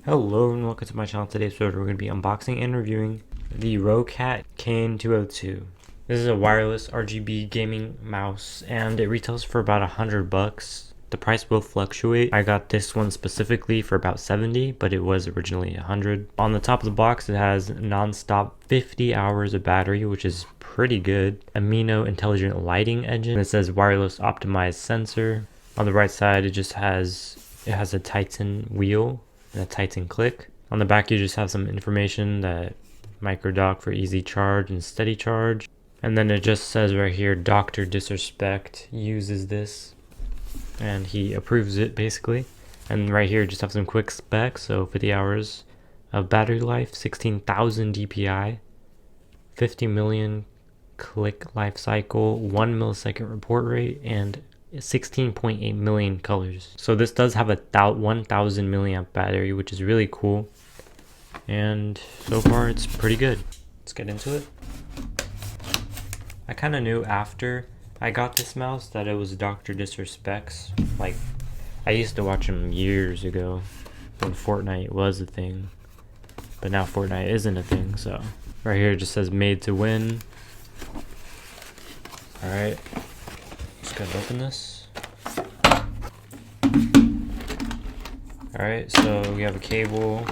Hello and welcome to my channel. Today's episode we're going to be unboxing and reviewing the Roccat Kane 202. This is a wireless RGB gaming mouse and it retails for about $100. The price will fluctuate. I got this one specifically for about 70, but it was originally 100. On the top of the box it has non-stop 50 hours of battery, which is pretty good. Amino intelligent lighting engine. It says wireless optimized sensor. On the right side it has a Titan wheel and a Titan click. On the back you just have some information that micro dock for easy charge and steady charge. And then it just says right here, Dr. Disrespect uses this and he approves it basically. And right here just have some quick specs. So 50 hours of battery life, 16,000 DPI, 50 million click life cycle, 1 millisecond report rate, and 16.8 million colors. So this does have a 1000 milliamp battery, which is really cool, and so far it's pretty good. Let's get into it. I kind of knew after I got this mouse that it was Dr. Disrespect's. Like, I used to watch him years ago when Fortnite was a thing, but now Fortnite isn't a thing. So right here it just says made to win. All right, just gotta open this. Alright, so we have a cable,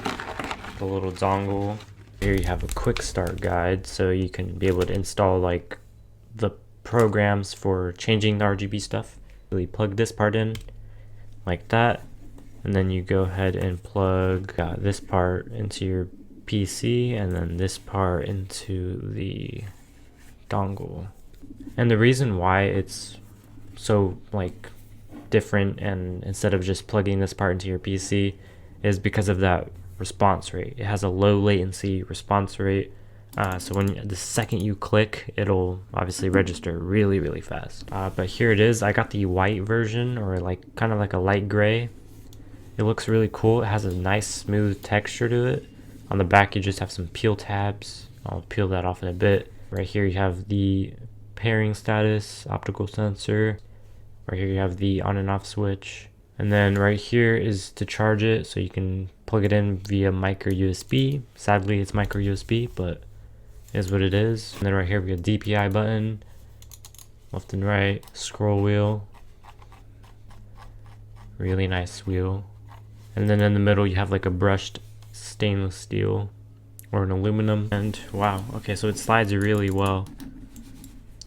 the little dongle. Here you have a quick start guide, so you can be able to install like the programs for changing the RGB stuff. So you plug this part in like that, and then you go ahead and plug this part into your PC, and then this part into the dongle. And the reason why it's so like different, and instead of just plugging this part into your PC, is because of that response rate. It has a low latency response rate, so when the second you click, it'll obviously register really fast. But here it is. I got the white version, or like kind of like a light gray. It looks really cool. It has a nice smooth texture to it. On the back you just have some peel tabs. I'll peel that off in a bit. Right here you have the pairing status, optical sensor. Right here you have the on and off switch. And then right here is to charge it, so you can plug it in via micro USB. Sadly it's micro USB, but it is what it is. And then right here we have DPI button, left and right, scroll wheel. Really nice wheel. And then in the middle you have like a brushed stainless steel or an aluminum. And wow, okay, so it slides really well.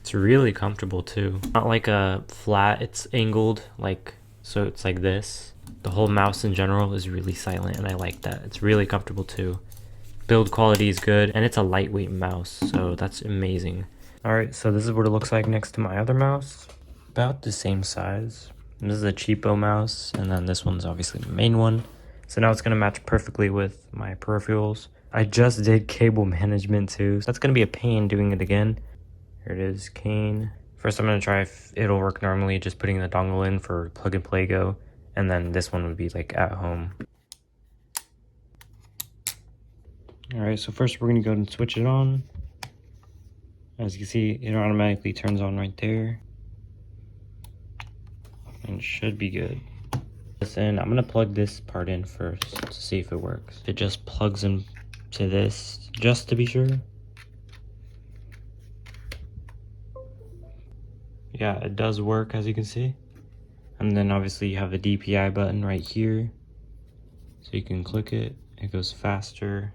It's really comfortable too. Not like a flat, it's angled, like, so it's like this. The whole mouse in general is really silent, and I like that. It's really comfortable too. Build quality is good, and it's a lightweight mouse, so that's amazing. Alright, so this is what it looks like next to my other mouse. About the same size. This is a cheapo mouse, and then this one's obviously the main one. So now it's gonna match perfectly with my peripherals. I just did cable management too, so that's gonna be a pain doing it again. Here it is, Kane. First I'm going to try if it'll work normally, just putting the dongle in for plug and play go. And then this one would be like at home. Alright, so first we're going to go and switch it on. As you can see, it automatically turns on right there. And it should be good. Listen, I'm going to plug this part in first to see if it works. It just plugs into this just to be sure. Yeah, it does work, as you can see. And then obviously you have the DPI button right here, so you can click it, it goes faster.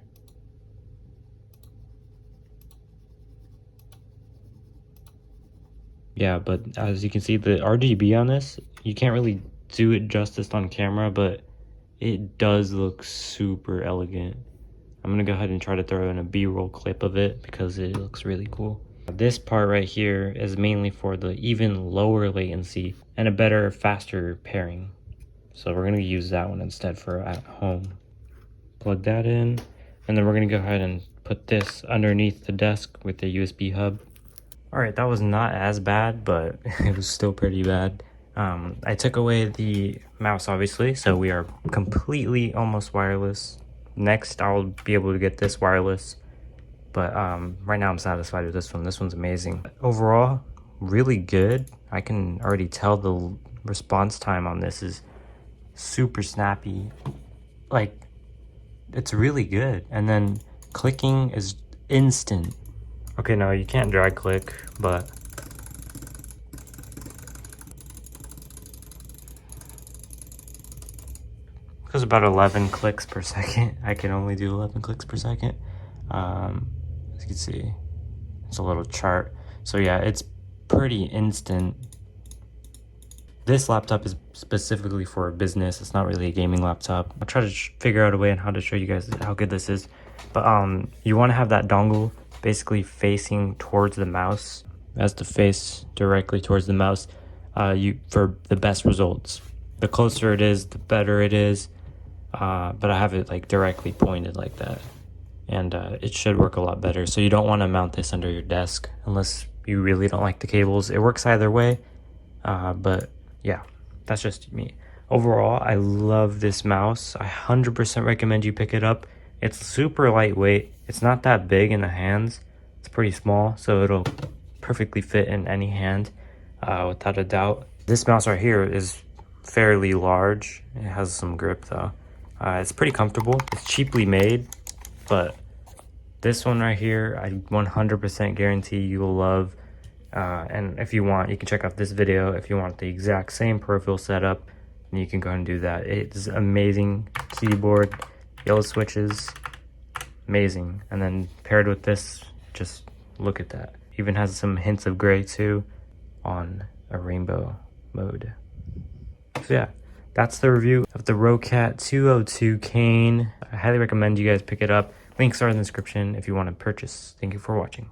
Yeah, but as you can see, the RGB on this, you can't really do it justice on camera, but it does look super elegant. I'm gonna go ahead and try to throw in a B-roll clip of it because it looks really cool. This part right here is mainly for the even lower latency and a better, faster pairing. So we're going to use that one instead for at home. Plug that in, and then we're going to go ahead and put this underneath the desk with the USB hub. Alright, that was not as bad, but it was still pretty bad. I took away the mouse, obviously, so we are completely almost wireless. Next, I'll be able to get this wireless. But right now I'm satisfied with this one. This one's amazing. Overall, really good. I can already tell the response time on this is super snappy. Like, it's really good. And then clicking is instant. Okay, no, you can't drag click, but because about 11 clicks per second. I can only do 11 clicks per second. As you can see, it's a little chart. So yeah, it's pretty instant. This laptop is specifically for business. It's not really a gaming laptop. I'll try to figure out a way on how to show you guys how good this is. But you want to have that dongle basically facing towards the mouse. As to face directly towards the mouse for the best results. The closer it is, the better it is. But I have it like directly pointed like that. And it should work a lot better. So you don't want to mount this under your desk unless you really don't like the cables. It works either way. But yeah, that's just me. Overall, I love this mouse. I 100% recommend you pick it up. It's super lightweight. It's not that big in the hands. It's pretty small, so it'll perfectly fit in any hand without a doubt. This mouse right here is fairly large. It has some grip though. It's pretty comfortable. It's cheaply made, but this one right here, I 100% guarantee you will love. And if you want, you can check out this video if you want the exact same peripheral setup, and you can go and do that. It's amazing keyboard, yellow switches, amazing. And then paired with this, just look at that. Even has some hints of gray too on a rainbow mode. So yeah, that's the review of the Roccat 202 Kane. I highly recommend you guys pick it up. Links are in the description if you want to purchase. Thank you for watching.